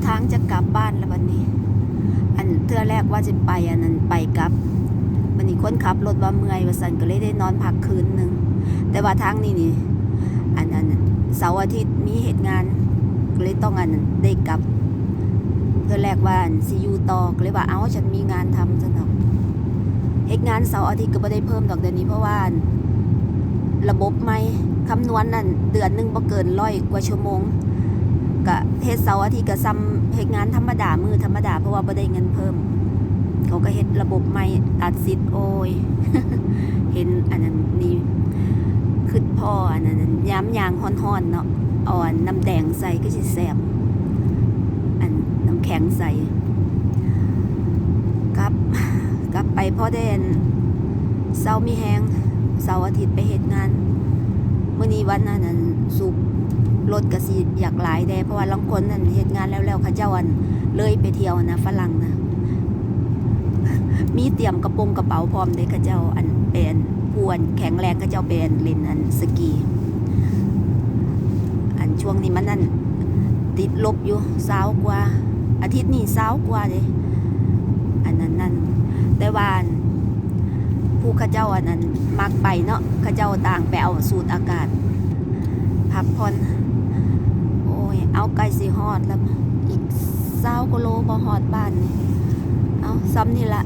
ทางจะกลับบ้านแล้ววันนี้อันเทื่อแรกว่าจะไปอันนั้นไปกลับวันนี้คนขับรถว่าเมื่อยว่าสันก็เลยได้นอนพักคืนนึงแต่ว่าทางนี้นี่อันนั้นเสาร์อาทิตย์มีเหตุงานก็เลยต้องอันนั้นได้กลับเทื่อแรกว่าซียูต่อก็เลยว่าเอ้าฉันมีงานทำซะหน่อยเหตุงานเสาร์อาทิตย์ก็ไม่ได้เพิ่มดอกเดือนนี้เพราะว่าระบบไม่คำนวณนั่นเดือนนึงบ่เกิน100 กว่าชั่วโมงก็เฮ็ดเสาร์อาทิตย์ก็ซ้ำเฮ็ดงานธรรมดามือธรรมดาเพราะว่าบ่ได้เงินเพิ่มเขาก็เฮ็ดระบบใหม่ตัดสิทธิ์โอ้ย เห็นอันนั้นนี่คือพ่ออันนั้นย้ำยางฮ้อนๆเนาะอ่อนน้ำแดงใส่ก็สิแซ่บอันน้ำแข็งใส่กลับไปพ่อได้เสามีแฮงเสาร์อาทิตย์ไปเฮ็ดงานมื้อนี้วันนั้นสุกรถก็สิอยากหลายแด่เพราะว่าลางคนนั่นเฮ็ดงานแล้วเขาเจ้าอันเลยไปเที่ยวนะฝรั่งนะมีเตรียมกระเป๋าพร้อมเด้เขาเจ้าอันเป็นผู้อันแข็งแรงเขาเจ้าเป็นเล่นอันสกีอันช่วงนี้มันนั่นติดลบอยู่20 กว่าอาทิตย์นี้20 กว่าเด้อันนั้นนั่นแต่ว่าผู้เขาเจ้าอันนั้นมักไปเนาะเขาเจ้าต่างไปเอาสูดอากาศพักผ่อนโอ้ยเอาไกลสิฮอดแล้วอีก20 กว่าโลบ่ฮอดบ้านนี่เอาซ้ำนี่ละ